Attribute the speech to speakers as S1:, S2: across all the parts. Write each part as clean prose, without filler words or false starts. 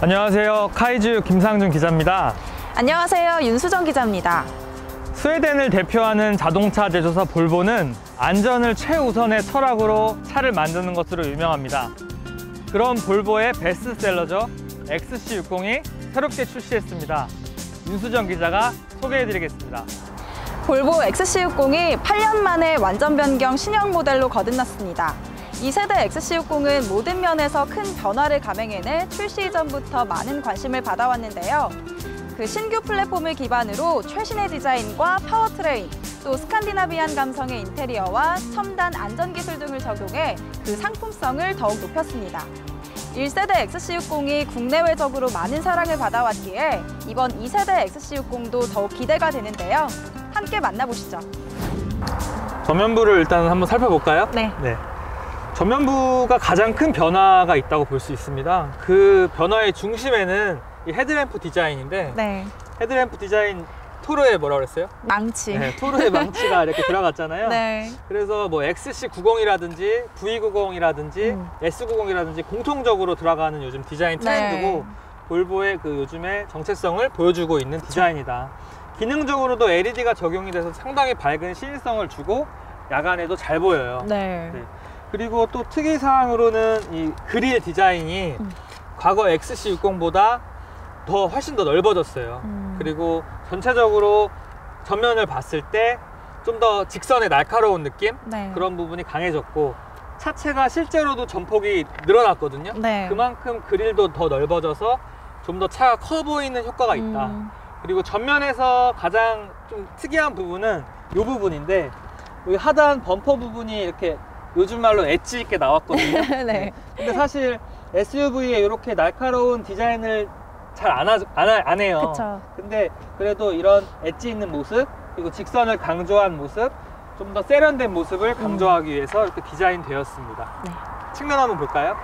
S1: 안녕하세요. 카이즈 김상준 기자입니다.
S2: 안녕하세요. 윤수정 기자입니다.
S1: 스웨덴을 대표하는 자동차 제조사 볼보는 안전을 최우선의 철학으로 차를 만드는 것으로 유명합니다. 그런 볼보의 베스트셀러죠. XC60이 새롭게 출시했습니다. 윤수정 기자가 소개해드리겠습니다.
S2: 볼보 XC60이 8년 만에 완전 변경 신형 모델로 거듭났습니다. 이 세대 XC60은 모든 면에서 큰 변화를 감행해내 출시 이전부터 많은 관심을 받아왔는데요. 그 신규 플랫폼을 기반으로 최신의 디자인과 파워트레인, 또 스칸디나비안 감성의 인테리어와 첨단 안전기술 등을 적용해 그 상품성을 더욱 높였습니다. 1세대 XC60이 국내외적으로 많은 사랑을 받아왔기에 이번 2세대 XC60도 더욱 기대가 되는데요. 함께 만나보시죠.
S1: 전면부를 일단 한번 살펴볼까요?
S2: 네.
S1: 전면부가 가장 큰 변화가 있다고 볼 수 있습니다. 그 변화의 중심에는 이 헤드램프 디자인인데,
S2: 네.
S1: 헤드램프 디자인 토르의 뭐라 그랬어요?
S2: 망치.
S1: 네, 토르의 망치가 이렇게 들어갔잖아요.
S2: 네.
S1: 그래서 뭐 XC90이라든지 V90이라든지 S90이라든지 공통적으로 들어가는 요즘 디자인 트렌드고,
S2: 네.
S1: 볼보의 그 요즘의 정체성을 보여주고 있는 디자인이다. 기능적으로도 LED가 적용이 돼서 상당히 밝은 시인성을 주고 야간에도 잘 보여요.
S2: 네.
S1: 네. 그리고 또 특이사항으로는 이 그릴 디자인이 과거 XC60보다 훨씬 더 넓어졌어요. 그리고 전체적으로 전면을 봤을 때 좀 더 직선의 날카로운 느낌?
S2: 네.
S1: 그런 부분이 강해졌고, 차체가 실제로도 전폭이 늘어났거든요.
S2: 네.
S1: 그만큼 그릴도 더 넓어져서 좀 더 차가 커 보이는 효과가 있다. 그리고 전면에서 가장 좀 특이한 부분은 이 부분인데, 여기 하단 범퍼 부분이 이렇게 요즘 말로 엣지 있게 나왔거든요.
S2: 네.
S1: 근데 사실 SUV에 이렇게 날카로운 디자인을 잘 안 해요.
S2: 그쵸.
S1: 근데 그래도 이런 엣지 있는 모습, 그리고 직선을 강조한 모습, 좀 더 세련된 모습을 강조하기 위해서 이렇게 디자인되었습니다.
S2: 네.
S1: 측면 한번 볼까요?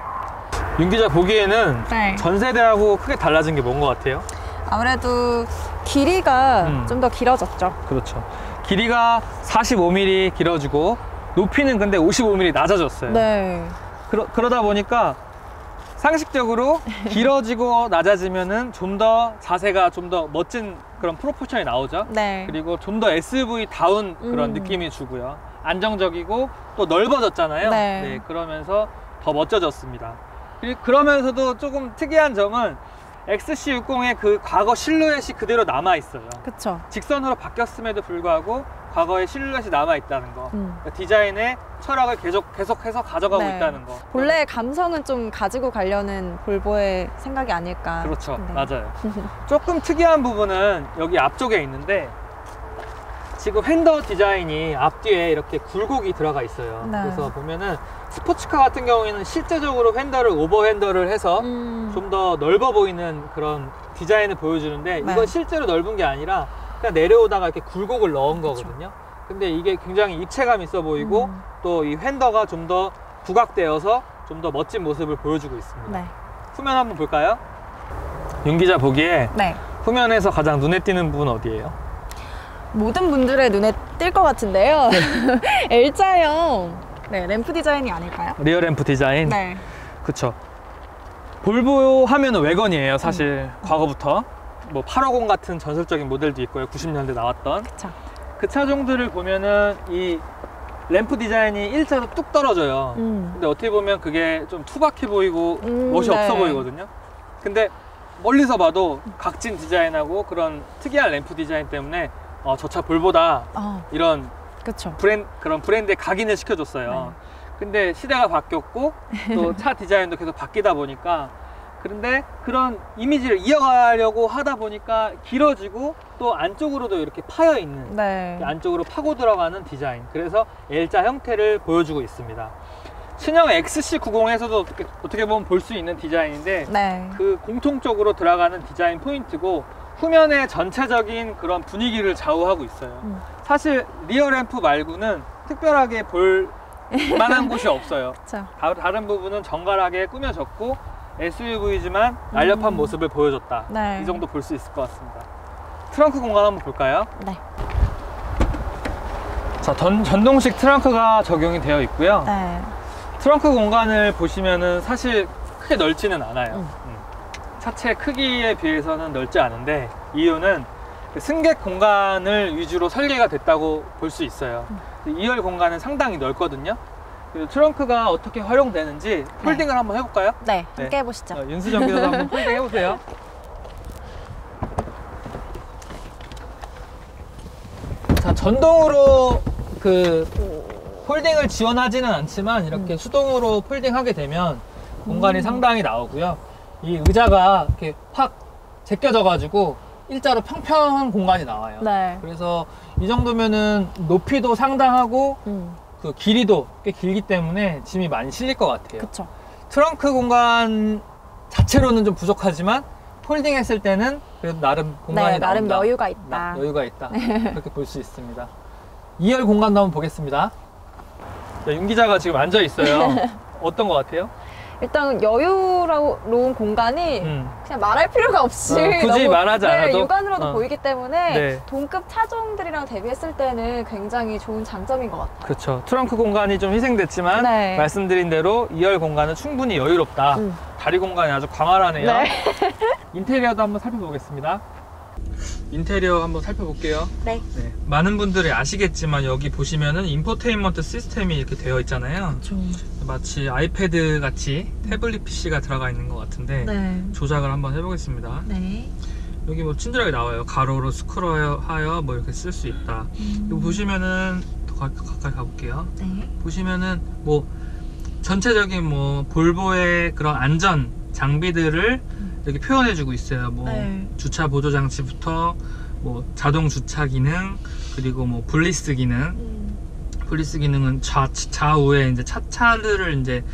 S1: 윤 기자 보기에는
S2: 네.
S1: 전 세대하고 크게 달라진 게 뭔 것 같아요?
S2: 아무래도 길이가 좀 더 길어졌죠.
S1: 그렇죠. 길이가 45mm 길어지고 높이는 근데 55mm 낮아졌어요.
S2: 네.
S1: 그러다 보니까 상식적으로 길어지고 낮아지면은 좀 더 자세가 좀 더 멋진 그런 프로포션이 나오죠.
S2: 네.
S1: 그리고 좀 더 SUV다운 그런 느낌이 주고요. 안정적이고 또 넓어졌잖아요.
S2: 네.
S1: 그러면서 더 멋져졌습니다. 그러면서도 조금 특이한 점은 XC60의 그 과거 실루엣이 그대로 남아있어요.
S2: 그쵸.
S1: 직선으로 바뀌었음에도 불구하고 과거의 실루엣이 남아있다는 거. 그러니까 디자인의 철학을 계속해서 가져가고
S2: 네.
S1: 있다는 거.
S2: 본래의 감성은 좀 가지고 가려는 볼보의 생각이 아닐까.
S1: 그렇죠.
S2: 네.
S1: 맞아요. 조금 특이한 부분은 여기 앞쪽에 있는데, 지금 핸더 디자인이 앞뒤에 이렇게 굴곡이 들어가 있어요.
S2: 네.
S1: 그래서 보면은 스포츠카 같은 경우에는 실제적으로 핸더를 오버 핸더를 해서 좀 더 넓어 보이는 그런 디자인을 보여주는데,
S2: 네.
S1: 이건 실제로 넓은 게 아니라 그냥 내려오다가 이렇게 굴곡을 넣은 거거든요. 근데 이게 굉장히 입체감 있어 보이고 또 이 핸더가 좀 더 부각되어서 좀 더 멋진 모습을 보여주고 있습니다.
S2: 네.
S1: 후면 한번 볼까요? 윤 기자 보기에
S2: 네.
S1: 후면에서 가장 눈에 띄는 부분 어디예요?
S2: 모든 분들의 눈에 띌 것 같은데요. L자형 램프 디자인이 아닐까요?
S1: 리어 램프 디자인.
S2: 네.
S1: 그쵸. 볼보 하면은 외건이에요, 사실. 과거부터. 뭐 850 같은 전설적인 모델도 있고요. 90년대 나왔던.
S2: 그쵸.
S1: 그 차종들을 보면은 이 램프 디자인이 일자로 뚝 떨어져요. 근데 어떻게 보면 그게 좀 투박해 보이고 멋이
S2: 네.
S1: 없어 보이거든요. 근데 멀리서 봐도 각진 디자인하고 그런 특이한 램프 디자인 때문에 저 차 볼보다 이런
S2: 그쵸.
S1: 그런 브랜드에 각인을 시켜줬어요.
S2: 네.
S1: 근데 시대가 바뀌었고 또 차 디자인도 계속 바뀌다 보니까, 그런데 그런 이미지를 이어가려고 하다 보니까 길어지고 또 안쪽으로도 이렇게 파여 있는,
S2: 네.
S1: 안쪽으로 파고 들어가는 디자인. 그래서 L자 형태를 보여주고 있습니다. 신형 XC90에서도 어떻게 보면 볼 수 있는 디자인인데,
S2: 네.
S1: 그 공통적으로 들어가는 디자인 포인트고, 후면의 전체적인 그런 분위기를 좌우하고 있어요. 사실 리어 램프 말고는 특별하게 볼 만한 곳이 없어요.
S2: 그쵸.
S1: 다른 부분은 정갈하게 꾸며졌고 SUV지만 날렵한 모습을 보여줬다.
S2: 네.
S1: 이 정도 볼 수 있을 것 같습니다. 트렁크 공간 한번 볼까요?
S2: 네.
S1: 자, 전동식 트렁크가 적용이 되어 있고요.
S2: 네.
S1: 트렁크 공간을 보시면은 사실 크게 넓지는 않아요. 차체 크기에 비해서는 넓지 않은데 이유는 승객 공간을 위주로 설계가 됐다고 볼 수 있어요. 2열 공간은 상당히 넓거든요. 그리고 트렁크가 어떻게 활용되는지 폴딩을 한번 해볼까요?
S2: 네, 함께 해보시죠.
S1: 윤수정 기사도 한번 폴딩 해보세요. 자, 전동으로 그 폴딩을 지원하지는 않지만 이렇게 수동으로 폴딩하게 되면 공간이 상당히 나오고요. 이 의자가 이렇게 확 제껴져 가지고 일자로 평평한 공간이 나와요.
S2: 네.
S1: 그래서 이 정도면은 높이도 상당하고 그 길이도 꽤 길기 때문에 짐이 많이 실릴 것 같아요.
S2: 그쵸.
S1: 트렁크 공간 자체로는 좀 부족하지만 폴딩 했을 때는 그래도 나름 공간이 나온다.
S2: 나름 여유가 있다.
S1: 여유가 있다. 그렇게 볼 수 있습니다. 2열 공간도 한번 보겠습니다. 자, 윤 기자가 지금 앉아 있어요. 어떤 것 같아요?
S2: 일단 여유로운 공간이 그냥 말할 필요가 없이
S1: 굳이
S2: 너무,
S1: 말하지 않아도
S2: 육안으로도 보이기 때문에
S1: 네.
S2: 동급 차종들이랑 대비했을 때는 굉장히 좋은 장점인 것 같아요.
S1: 그렇죠. 트렁크 공간이 좀 희생됐지만
S2: 네.
S1: 말씀드린 대로 2열 공간은 충분히 여유롭다. 다리 공간이 아주 광활하네요.
S2: 네.
S1: 인테리어도 한번 살펴보겠습니다. 인테리어 한번 살펴볼게요.
S2: 네.
S1: 네. 많은 분들이 아시겠지만 여기 보시면은 인포테인먼트 시스템이 이렇게 되어 있잖아요. 마치 아이패드 같이 태블릿 PC가 들어가 있는 것 같은데
S2: 네.
S1: 조작을 한번 해보겠습니다.
S2: 네.
S1: 여기 뭐 친절하게 나와요. 가로로 스크롤하여 뭐 이렇게 쓸 수 있다. 이거 보시면은 더 가까이 가볼게요.
S2: 네.
S1: 보시면은 뭐 전체적인 뭐 볼보의 그런 안전 장비들을 이렇게 표현해주고 있어요. 뭐
S2: 네.
S1: 주차 보조 장치부터 뭐 자동 주차 기능, 그리고 뭐 블리스 기능. 블리스 기능은 좌우에 이제 차들을 이제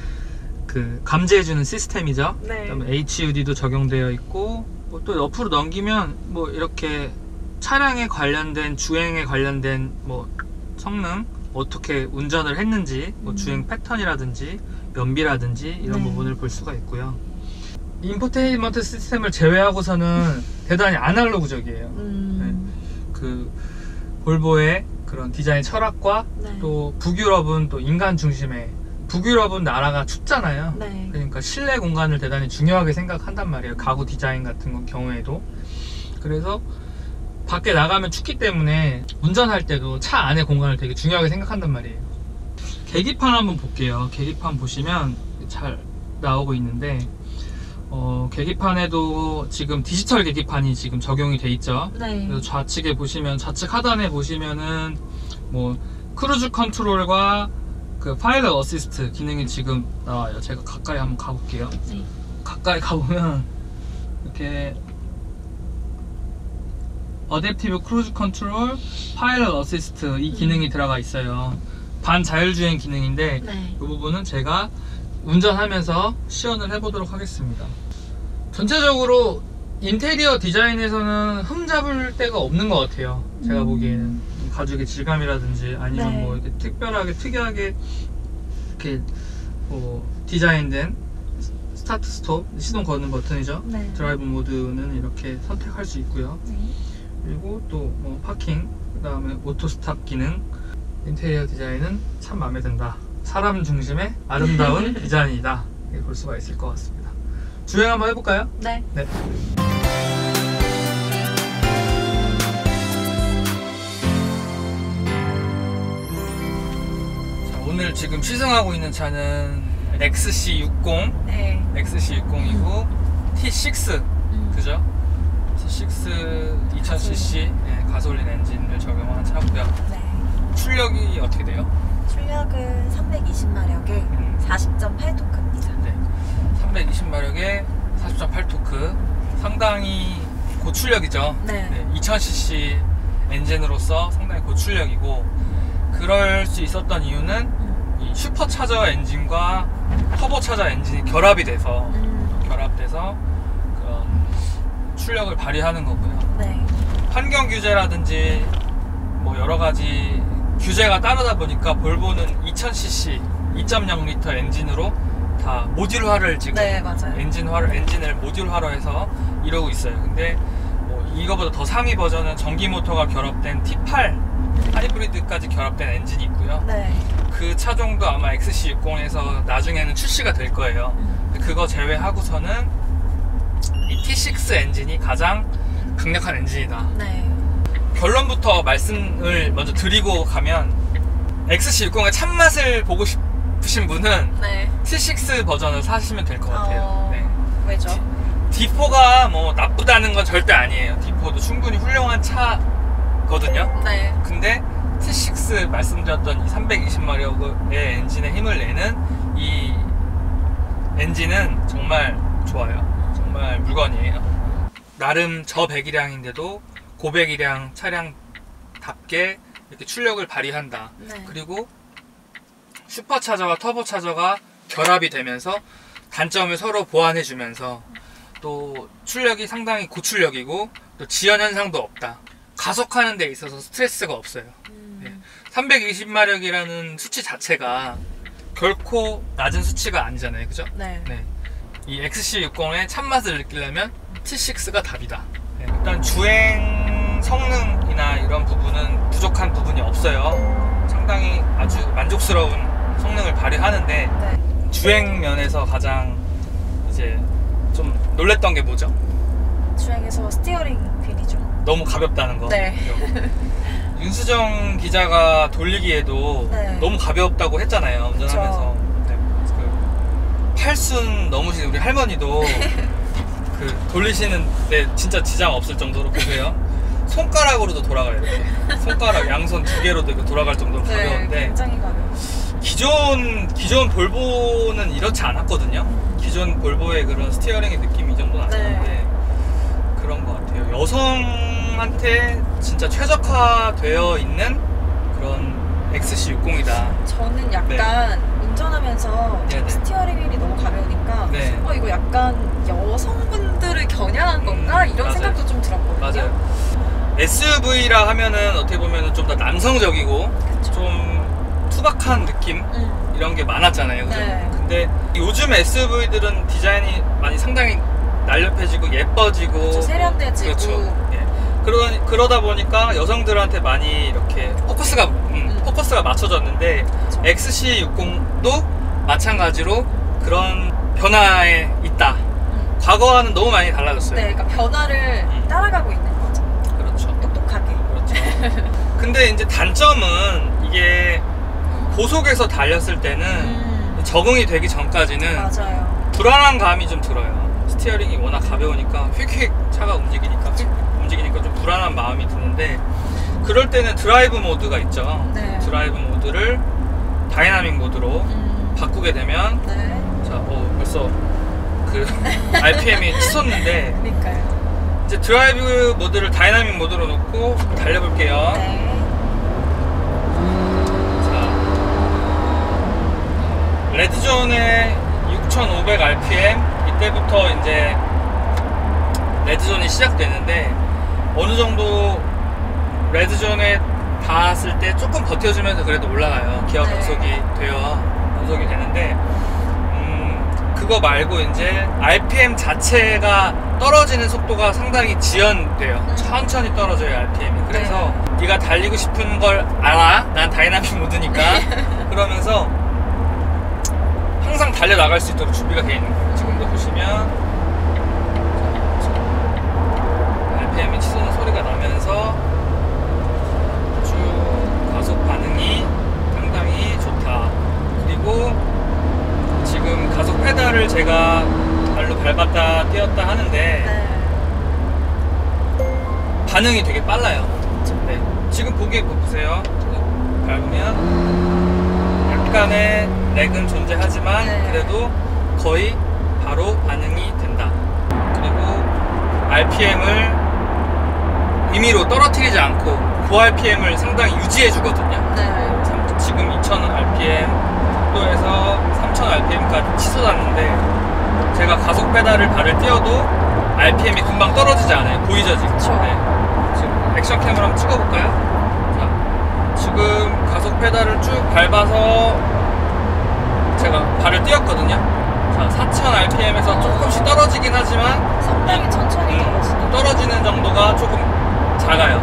S1: 그 감지해주는 시스템이죠.
S2: 네.
S1: 그다음에 HUD도 적용되어 있고, 뭐 또 옆으로 넘기면 뭐 이렇게 차량에 관련된 주행에 관련된 뭐 성능, 어떻게 운전을 했는지, 뭐 주행 패턴이라든지 연비라든지 이런 부분을 볼 수가 있고요. 인포테인먼트 시스템을 제외하고서는 대단히 아날로그적이에요. 네. 그 볼보의 그런 디자인 철학과 또 북유럽은 또 인간 중심의, 북유럽은 나라가 춥잖아요.
S2: 네.
S1: 그러니까 실내 공간을 대단히 중요하게 생각한단 말이에요. 가구 디자인 같은 경우에도. 그래서 밖에 나가면 춥기 때문에 운전할 때도 차 안의 공간을 되게 중요하게 생각한단 말이에요. 계기판 한번 볼게요. 계기판 보시면 잘 나오고 있는데 계기판에도 지금 디지털 계기판이 지금 적용이 돼 있죠.
S2: 네.
S1: 그래서 좌측에 보시면, 좌측 하단에 보시면은 뭐 크루즈 컨트롤과 그 파일럿 어시스트 기능이 지금 나와요. 제가 가까이 한번 가볼게요.
S2: 네.
S1: 가까이 가보면 이렇게 어댑티브 크루즈 컨트롤, 파일럿 어시스트 이 기능이 들어가 있어요. 반자율주행 기능인데
S2: 네.
S1: 이 부분은 제가 운전하면서 시연을 해보도록 하겠습니다. 전체적으로 인테리어 디자인에서는 흠잡을 데가 없는 것 같아요. 제가 보기에는 가죽의 질감이라든지 아니면
S2: 네.
S1: 뭐 이렇게 특별하게 특이하게 이렇게 뭐 디자인된 스타트 스톱, 시동 거는 버튼이죠.
S2: 네.
S1: 드라이브 모드는 이렇게 선택할 수 있고요.
S2: 네.
S1: 그리고 또 뭐 파킹, 그 다음에 오토 스탑 기능. 인테리어 디자인은 참 마음에 든다. 사람 중심의 아름다운 디자인이다. 이렇게 볼 수가 있을 것 같습니다. 주행 한번 해볼까요?
S2: 네.
S1: 네. 자, 오늘 지금 시승하고 있는 차는 XC60,
S2: 네.
S1: XC60이고 T6, 그죠? T6 2000cc 가솔린 엔진을 적용한 차고요.
S3: 네.
S1: 출력이 어떻게 돼요?
S3: 출력은 320마력에 40.8토크입니다.
S1: 네. 320마력에 40.8토크. 상당히 고출력이죠.
S3: 네.
S1: 2000cc 엔진으로서 상당히 고출력이고, 그럴 수 있었던 이유는 이 슈퍼차저 엔진과 터보차저 엔진이 결합이 돼서 결합돼서 그런 출력을 발휘하는 거고요.
S3: 네.
S1: 환경 규제라든지 뭐 여러 가지 규제가 따르다 보니까 볼보는 2000cc 2.0L 엔진으로 다 모듈화를 지금
S3: 네, 맞아요.
S1: 엔진을 모듈화로 이루고 있어요. 근데 뭐 이거보다 더 상위 버전은 전기 모터가 결합된 T8 하이브리드까지 결합된 엔진이 있고요.
S3: 네.
S1: 그 차종도 아마 XC60에서 나중에는 출시가 될 거예요. 그거 제외하고서는 이 T6 엔진이 가장 강력한 엔진이다.
S3: 네.
S1: 결론부터 말씀을 먼저 드리고 가면 XC60의 참맛을 보고 싶으신 분은
S3: 네.
S1: T6 버전을 사시면 될 것 같아요. 네.
S3: 왜죠?
S1: D4가 뭐 나쁘다는 건 절대 아니에요. D4도 충분히 훌륭한 차거든요.
S3: 네.
S1: 근데 T6 말씀드렸던 이 320마력의 엔진에 힘을 내는 이 엔진은 정말 좋아요. 정말 물건이에요. 나름 저배기량인데도 고배기량 차량답게 이렇게 출력을 발휘한다.
S3: 네.
S1: 그리고 슈퍼차저와 터보차저가 결합이 되면서 단점을 서로 보완해주면서 또 출력이 상당히 고출력이고 또 지연 현상도 없다. 가속하는 데 있어서 스트레스가 없어요. 320마력이라는 수치 자체가 결코 낮은 수치가 아니잖아요. 그죠?
S3: 네.
S1: 네. 이 XC60의 참맛을 느끼려면 T6가 답이다. 네. 일단 주행 성능이나 이런 부분은 부족한 부분이 없어요. 상당히 아주 만족스러운 성능을 발휘하는데
S3: 네.
S1: 주행 면에서 가장 이제 좀 놀랬던 게 뭐죠?
S3: 주행에서 스티어링 휠이죠.
S1: 너무 가볍다는 거.
S3: 네.
S1: 윤수정 기자가 돌리기에도
S3: 네.
S1: 너무 가볍다고 했잖아요. 운전하면서. 네. 그 팔순 넘으신 우리 할머니도 그 돌리시는데 진짜 지장 없을 정도로 보세요. 손가락으로도 돌아가요. 이렇게. 손가락 양손 2개로도 이렇게 돌아갈 정도로
S3: 네,
S1: 가벼운데
S3: 굉장히 가벼워.
S1: 기존 볼보는 이렇지 않았거든요. 기존 볼보의 그런 스티어링의 느낌이 이 정도는 아니었는데
S3: 네.
S1: 그런 것 같아요. 여성한테 진짜 최적화되어 있는 그런 XC60이다.
S3: 저는 약간 운전하면서
S1: 네네.
S3: 스티어링 휠이 너무 가벼우니까
S1: 네.
S3: 이거 약간 여성분들을 겨냥한 건가? 이런
S1: 맞아요.
S3: 생각도 좀 들었거든요.
S1: 맞아요. SUV라 하면은 어떻게 보면은 좀 더 남성적이고
S3: 그쵸.
S1: 좀 투박한 느낌 이런 게 많았잖아요. 그죠?
S3: 네.
S1: 근데 요즘 SUV들은 디자인이 많이 상당히 날렵해지고 예뻐지고
S3: 그쵸, 세련돼지고.
S1: 그렇죠. 예. 그러다 보니까 여성들한테 많이 이렇게 포커스가 맞춰졌는데
S3: 그쵸.
S1: XC60도 마찬가지로 그런 변화에 있다. 과거와는 너무 많이 달라졌어요.
S3: 네, 그러니까 변화를 따라가고 있는 거죠.
S1: 그렇죠.
S3: 똑똑하게.
S1: 그렇죠. 근데 이제 단점은 이게 고속에서 달렸을 때는 적응이 되기 전까지는
S3: 맞아요.
S1: 불안한 감이 좀 들어요. 스티어링이 워낙 가벼우니까 휙휙 차가 움직이니까 좀 불안한 마음이 드는데 그럴 때는 드라이브 모드가 있죠.
S3: 네.
S1: 드라이브 모드를 다이나믹 모드로 바꾸게 되면
S3: 네.
S1: 자, 벌써 그 RPM이 치솟는데
S3: 그러니까요.
S1: 이제 드라이브 모드를 다이나믹 모드로 놓고 달려볼게요.
S3: 네.
S1: 레드존의 6500 RPM 이때부터 이제 레드존이 시작되는데 어느 정도 레드존에 닿았을 때 조금 버텨주면서 그래도 올라가요. 기어
S3: 네.
S1: 변속이 되는데 그거 말고 이제 RPM 자체가 떨어지는 속도가 상당히 지연돼요. 천천히 떨어져요, RPM이. 그래서 네가 달리고 싶은 걸 알아. 난 다이나믹 모드니까. 그러면서 항상 달려나갈 수 있도록 준비가 되어 있는 거예요. 지금도 보시면 RPM이 치솟는 소리가 나면서 쭉 가속 반응이 상당히 좋다. 그리고 지금 가속 페달을 제가 발로 밟았다 띄었다 하는데 반응이 되게 빨라요. 네. 지금 보세요. 밟으면 약간의 렉은 존재하지만 그래도 거의 바로 반응이 된다. 그리고 RPM을 임의로 떨어뜨리지 않고 고RPM을 상당히 유지해 주거든요. 지금 2000 RPM 속도에서 3000 RPM까지 치솟았는데 제가 가속 페달을 발을 띄워도 RPM이 금방 떨어지지 않아요. 보이죠 지금? 네. 지금 액션 캠으로 한번 찍어볼까요? 자, 지금 가속 페달을 쭉 밟아서 제가 발을 띄웠거든요. 자, 4000 RPM에서 조금씩 떨어지긴 하지만
S3: 상당히 천천히
S1: 떨어지는 정도가 조금 작아요.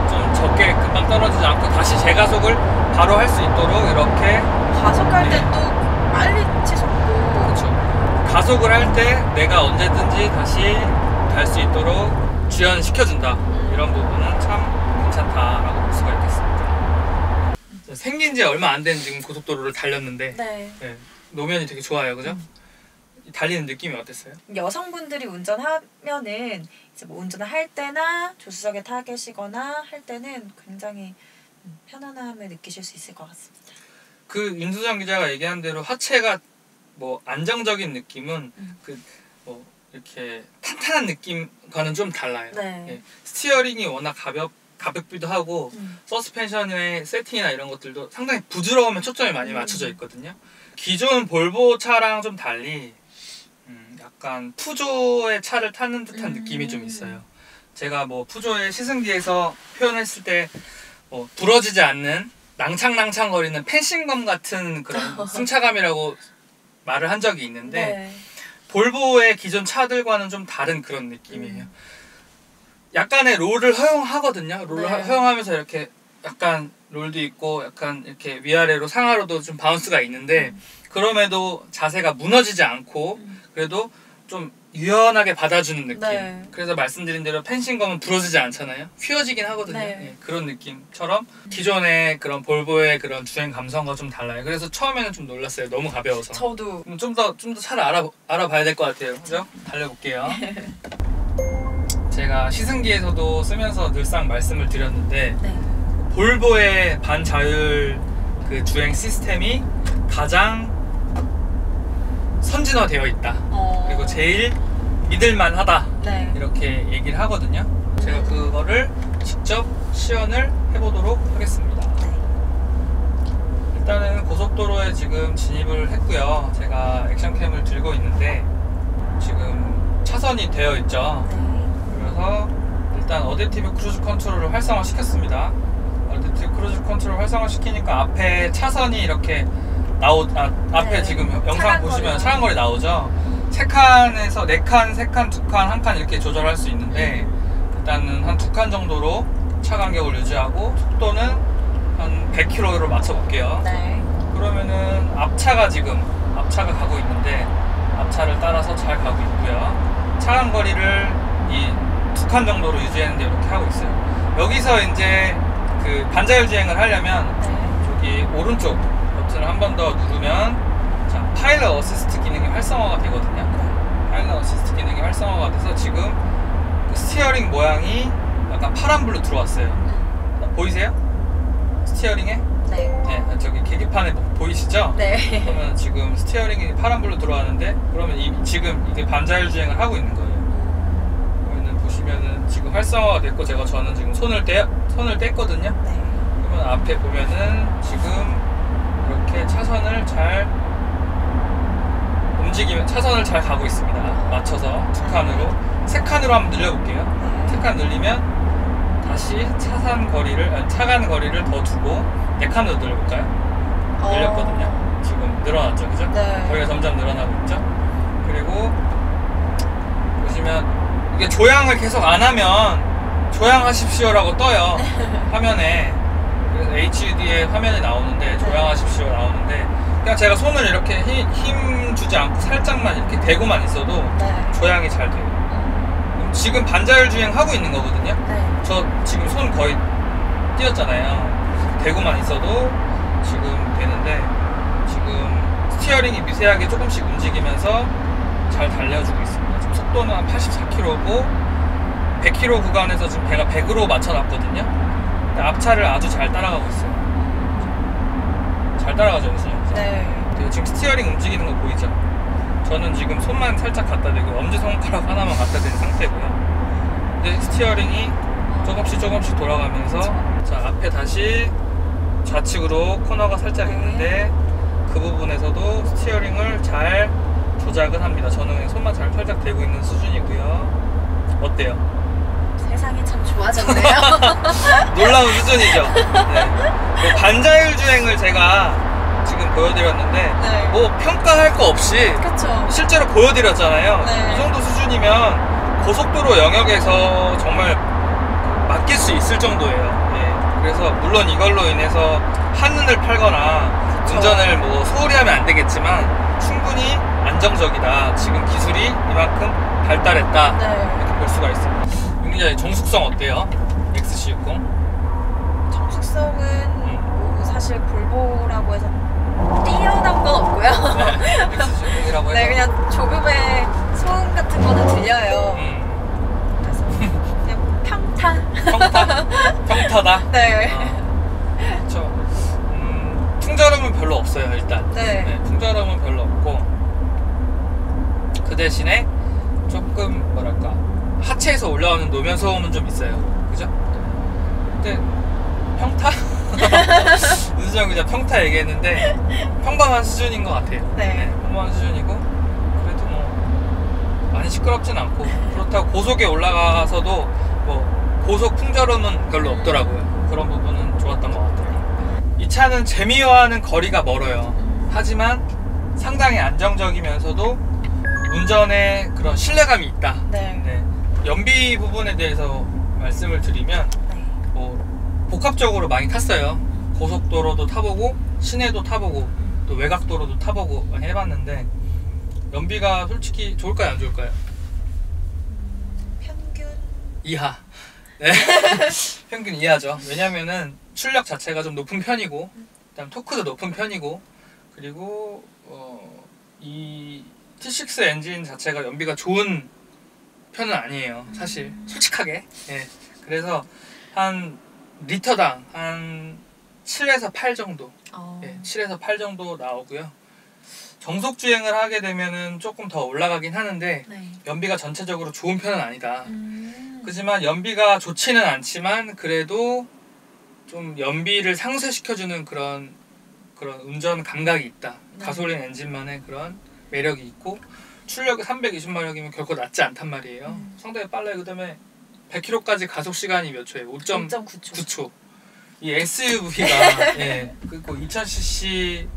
S1: 좀 적게 금방 떨어지지 않고 다시 재가속을 바로 할 수 있도록 이렇게
S3: 가속할 때 또 빨리 치솟고.
S1: 그렇죠. 가속을 할 때 내가 언제든지 다시 갈 수 있도록 주연시켜준다. 이런 부분은 참 괜찮다라고 볼 수가 있겠습니다. 생긴 지 얼마 안 된 지금 고속도로를 달렸는데
S3: 네.
S1: 네, 노면이 되게 좋아요, 그죠? 달리는 느낌이 어땠어요?
S3: 여성분들이 운전하면은 이제 뭐 운전을 할 때나 조수석에 타 계시거나 할 때는 굉장히 편안함을 느끼실 수 있을 것 같습니다.
S1: 그 임수정 기자가 얘기한 대로 하체가 뭐 안정적인 느낌은 그 뭐 이렇게 탄탄한 느낌과는 좀 달라요.
S3: 네.
S1: 예. 스티어링이 워낙 가볍기도 하고 서스펜션의 세팅이나 이런 것들도 상당히 부드러우면 초점이 많이 맞춰져 있거든요. 기존 볼보 차랑 좀 달리 약간 푸조의 차를 타는 듯한 느낌이 좀 있어요. 제가 뭐 푸조의 시승기에서 표현했을 때 뭐 부러지지 않는 낭창낭창거리는 펜싱검 같은 그런 승차감이라고 말을 한 적이 있는데
S3: 네.
S1: 볼보의 기존 차들과는 좀 다른 그런 느낌이에요. 약간의 롤을 허용하거든요. 롤을
S3: 네.
S1: 허용하면서 이렇게 약간 롤도 있고 약간 이렇게 위아래로 상하로도 좀 바운스가 있는데 그럼에도 자세가 무너지지 않고 그래도 좀 유연하게 받아주는 느낌.
S3: 네.
S1: 그래서 말씀드린 대로 펜싱검은 부러지지 않잖아요. 휘어지긴 하거든요.
S3: 네.
S1: 예, 그런 느낌처럼 기존의 그런 볼보의 그런 주행 감성과 좀 달라요. 그래서 처음에는 좀 놀랐어요. 너무 가벼워서.
S3: 저도
S1: 좀 더 차를 알아봐야 될 것 같아요. 그죠? 달려볼게요. 제가 시승기에서도 쓰면서 늘상 말씀을 드렸는데
S3: 네.
S1: 볼보의 반자율 그 주행 시스템이 가장 선진화되어 있다. 그리고 제일 믿을만하다.
S3: 네.
S1: 이렇게 얘기를 하거든요. 제가 그거를 직접 시연을 해보도록 하겠습니다. 일단은 고속도로에 지금 진입을 했고요. 제가 액션캠을 들고 있는데 지금 차선이 되어 있죠. 그래서 일단 어댑티브 크루즈 컨트롤을 활성화 시켰습니다. 어댑티브 크루즈 컨트롤 활성화 시키니까 앞에 차선이 이렇게 앞에
S3: 네.
S1: 지금 영상
S3: 차간
S1: 보시면
S3: 거리.
S1: 차간거리 나오죠. 3칸에서 4칸, 3칸, 2칸, 1칸 이렇게 조절할 수 있는데 일단은 한 2칸 정도로 차 간격을 유지하고 속도는 한 100km로 맞춰볼게요.
S3: 네.
S1: 그러면은 앞차가 가고 있는데 앞차를 따라서 잘 가고 있고요. 차간 거리를 이 2칸 정도로 유지했는데 이렇게 하고 있어요. 여기서 이제 그 반자율 주행을 하려면 저기 오른쪽 버튼을 한 번 더 누르면 자, 파일럿 어시스트 기능이 활성화가 되거든요. 파일럿 어시스트 기능이 활성화가 돼서 지금 그 스티어링 모양이 약간 파란불로 들어왔어요. 보이세요? 스티어링에?
S3: 네.
S1: 네, 저기 계기판에 보이시죠?
S3: 네.
S1: 그러면 지금 스티어링이 파란불로 들어왔는데 그러면 지금 이게 반자율 주행을 하고 있는 거예요. 그러면 보시면은 지금 활성화가 됐고 저는 지금 손을 뗐거든요. 그러면 앞에 보면은 지금 이렇게 차선을 잘 움직이면 차선을 잘 가고 있습니다. 맞춰서 2칸으로 3칸으로 한번 늘려볼게요. 3칸 늘리면 다시 차간 거리를 더 두고 4칸으로 늘려볼까요? 늘렸거든요. 지금 늘어났죠, 그죠?
S3: 네.
S1: 거리가 점점 늘어나고 있죠. 그리고 보시면 이게 조향을 계속 안 하면 조향하십시오라고 떠요. 화면에. 그래서 HUD에 화면이 나오는데 조향하십시오 나오는데 그냥 제가 손을 이렇게 힘 주지 않고 살짝만 이렇게 대고만 있어도 조향이 잘 돼요. 지금 반자율 주행 하고 있는 거거든요. 저 지금 손 거의 띄었잖아요. 대고만 있어도 지금 되는데 지금 스티어링이 미세하게 조금씩 움직이면서 잘 달려주고 있습니다. 지금 속도는 한 84km고 100km 구간에서 지금 배가 100으로 맞춰놨거든요. 앞차를 아주 잘 따라가고 있어요. 잘 따라가죠, 영수님?
S3: 네.
S1: 지금 스티어링 움직이는 거 보이죠? 저는 지금 손만 살짝 갖다 대고 엄지손가락 하나만 갖다 댄 상태고요. 근데 스티어링이 조금씩 돌아가면서 자, 앞에 다시 좌측으로 코너가 살짝 있는데 그 부분에서도 스티어링을 잘 조작은 합니다. 저는 그냥 손만 잘 살짝 대고 있는 수준이고요. 어때요?
S3: 세상이 참 좋아졌네요.
S1: 놀라운 수준이죠. 네. 뭐 반자율 주행을 제가 지금 보여드렸는데 뭐 평가할 거 없이
S3: 그쵸.
S1: 실제로 보여드렸잖아요.
S3: 네.
S1: 이 정도 수준이면 고속도로 영역에서 정말 맡길 수 있을 정도예요. 예. 그래서 물론 이걸로 인해서 한눈을 팔거나
S3: 그쵸.
S1: 운전을 뭐 소홀히 하면 안 되겠지만 충분히 안정적이다. 지금 기술이 이만큼 발달했다.
S2: 네.
S1: 이렇게 볼 수가 있습니다. 윤 기자의 정숙성 어때요? XC60?
S3: 정숙성은 뭐 사실 볼보라고 해서 뛰어난 건 없고요.
S1: 네, XC60이라고 해서
S3: 네, 그냥 조급의 소음 같은 거는 들려요. 그래서 그냥
S1: 평타다.
S3: 네.
S1: 그렇죠. 풍절음은 별로 없어요. 일단
S3: 네.
S1: 풍절음은 별로 없고 그 대신에 조금 뭐랄까 하체에서 올라오는 노면 소음은 좀 있어요. 그죠? 근데 평타? 은수정 기자 평타 얘기했는데 평범한 수준인 것 같아요.
S3: 네.
S1: 평범한 수준이고 그래도 뭐 많이 시끄럽진 않고 그렇다고 고속에 올라가서도 뭐 고속 풍절음은 별로 없더라고요. 그런 부분은 좋았던 것 같아요. 이 차는 재미와는 거리가 멀어요. 하지만 상당히 안정적이면서도 운전에 그런 신뢰감이 있다.
S3: 네.
S1: 네. 연비 부분에 대해서 말씀을 드리면
S3: 네.
S1: 뭐 복합적으로 많이 탔어요. 고속도로도 타보고 시내도 타보고 또 외곽도로도 타보고 많이 해봤는데 연비가 솔직히 좋을까요 안 좋을까요?
S3: 평균
S1: 이하. 네. 평균 이하죠. 왜냐면은 출력 자체가 좀 높은 편이고 그다음 토크도 높은 편이고 그리고 이 T6 엔진 자체가 연비가 좋은 편은 아니에요. 사실 솔직하게. 예. 그래서 한 리터당 한 7에서 8 정도. 예, 7에서 8 정도 나오고요. 정속 주행을 하게 되면은 조금 더 올라가긴 하는데
S3: 네.
S1: 연비가 전체적으로 좋은 편은 아니다. 그렇지만 연비가 좋지는 않지만 그래도 좀 연비를 상쇄시켜주는 그런 운전 감각이 있다.
S3: 네.
S1: 가솔린 엔진만의 그런 매력이 있고 출력이 320마력이면 결코 낮지 않단 말이에요. 상당히 빨라요. 그 다음에 100km까지 가속 시간이 몇 초예요? 5.9초. 이 SUV가 예, 그리고 2000cc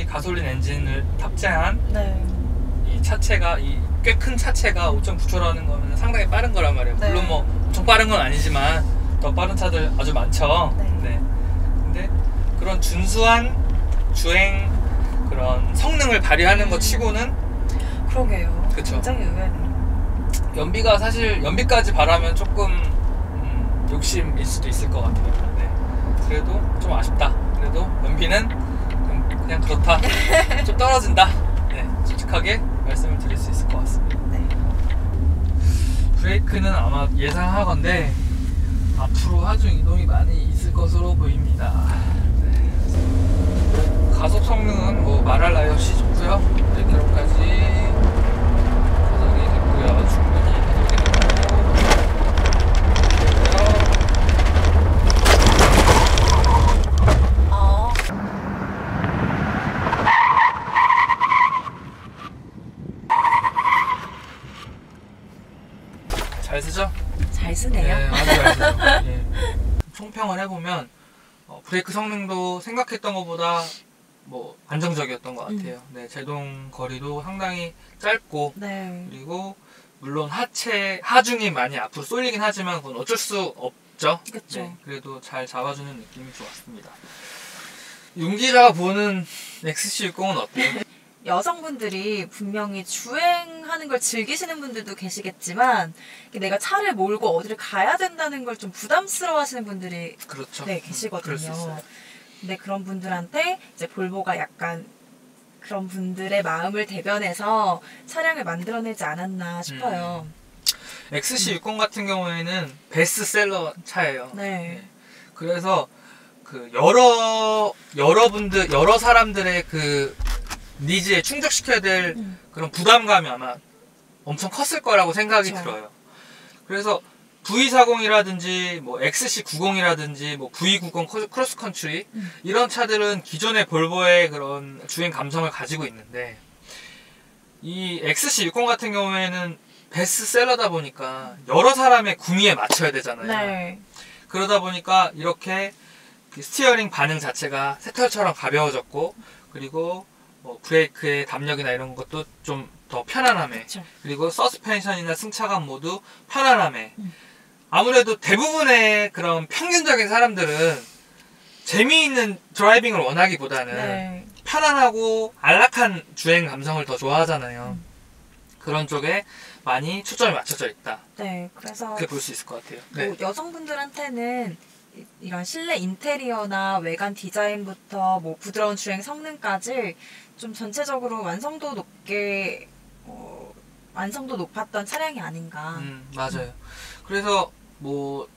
S1: 가솔린 엔진을 탑재한
S3: 네.
S1: 이 차체가 이 꽤 큰 차체가 5.9초라는 거면 상당히 빠른 거란 말이에요.
S3: 네.
S1: 물론 뭐 엄청 빠른 건 아니지만 더 빠른 차들 아주 많죠.
S3: 네.
S1: 근데 그런 준수한 주행 그런 성능을 발휘하는 것 치고는
S3: 그러게요.
S1: 그쵸.
S3: 굉장히 의외네요.
S1: 연비가 사실 연비까지 바라면 조금 욕심일 수도 있을 것 같아요. 네. 그래도 좀 아쉽다. 그래도 연비는 그냥 그렇다. 좀 떨어진다. 네, 솔직하게 말씀을 드릴 수 있을 것 같습니다.
S3: 네.
S1: 브레이크는 아마 예상하건대 앞으로 하중 이동이 많이 있을 것으로 보입니다. 네. 가속 성능은 뭐 말할 나위 없이 좋고요. 100km까지 가속이 됐고요. 충분히 가속이 잘 쓰죠?
S3: 잘 쓰네요.
S1: 네, 아주 잘 쓰죠. 예. 총평을 해보면 브레이크 성능도 생각했던 것보다 뭐 안정적이었던 것 같아요. 네, 제동 거리도 상당히 짧고
S3: 네.
S1: 그리고 물론 하중이 많이 앞으로 쏠리긴 하지만 그건 어쩔 수 없죠.
S3: 그쵸.
S1: 네, 그래도 잘 잡아주는 느낌이 좋았습니다. 윤 기자가 보는 XC60은 어때요?
S3: 여성분들이 분명히 주행하는 걸 즐기시는 분들도 계시겠지만 내가 차를 몰고 어디를 가야 된다는 걸 좀 부담스러워 하시는 분들이
S1: 그렇죠.
S3: 네,
S1: 그럴 수
S3: 계시거든요.
S1: 있어요.
S3: 근데 그런 분들한테 이제 볼보가 약간 그런 분들의 마음을 대변해서 차량을 만들어내지 않았나 싶어요.
S1: XC60 같은 경우에는 베스트셀러 차예요.
S3: 네.
S1: 그래서 그 여러 사람들의 그 니즈에 충족시켜야 될 그런 부담감이 아마 엄청 컸을 거라고 생각이
S3: 그쵸.
S1: 들어요. 그래서 V40이라든지 뭐 XC90이라든지 뭐 V90 크로스컨트리 이런 차들은 기존의 볼보의 그런 주행 감성을 가지고 있는데 이 XC60 같은 경우에는 베스트셀러다 보니까 여러 사람의 구미에 맞춰야 되잖아요.
S3: 네.
S1: 그러다 보니까 이렇게 스티어링 반응 자체가 새털처럼 가벼워졌고 그리고 뭐 브레이크의 담력이나 이런 것도 좀 더 편안함에
S3: 그쵸.
S1: 그리고 서스펜션이나 승차감 모두 편안함에 아무래도 대부분의 그런 평균적인 사람들은 재미있는 드라이빙을 원하기보다는
S3: 네.
S1: 편안하고 안락한 주행 감성을 더 좋아하잖아요. 그런 쪽에 많이 초점이 맞춰져 있다.
S3: 네, 그래서
S1: 그렇게 볼 수 있을 것 같아요.
S3: 뭐
S1: 네.
S3: 여성분들한테는 이런 실내 인테리어나 외관 디자인부터 뭐 부드러운 주행 성능까지 좀 전체적으로 완성도 높게 완성도 높았던 차량이 아닌가.
S1: 맞아요. 그래서 뭐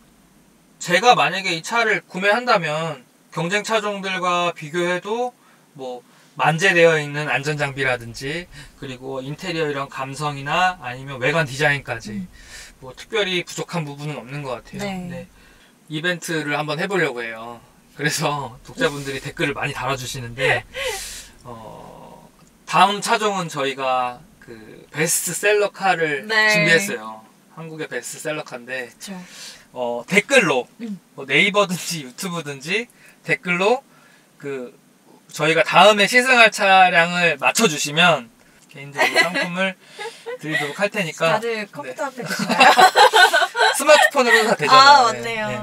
S1: 제가 만약에 이 차를 구매한다면 경쟁 차종들과 비교해도 뭐 만재되어 있는 안전장비라든지 그리고 인테리어 이런 감성이나 아니면 외관 디자인까지 뭐 특별히 부족한 부분은 없는 것 같아요.
S3: 네.
S1: 네. 이벤트를 한번 해보려고 해요. 그래서 독자분들이 댓글을 많이 달아주시는데 다음 차종은 저희가 그 베스트셀러카를
S3: 네.
S1: 준비했어요. 한국의 베스트셀러카인데
S3: 그렇죠.
S1: 댓글로 뭐 네이버든지 유튜브든지 댓글로 그 저희가 다음에 시승할 차량을 맞춰주시면 개인적으로 상품을 드리도록 할 테니까
S3: 다들 컴퓨터 앞에 계시나요?
S1: 스마트폰으로도 다 되잖아요.
S3: 아, 맞네요.
S1: 네.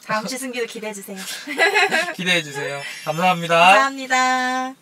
S3: 다음 시승기도 기대해주세요.
S1: 기대해주세요. 감사합니다.
S3: 감사합니다.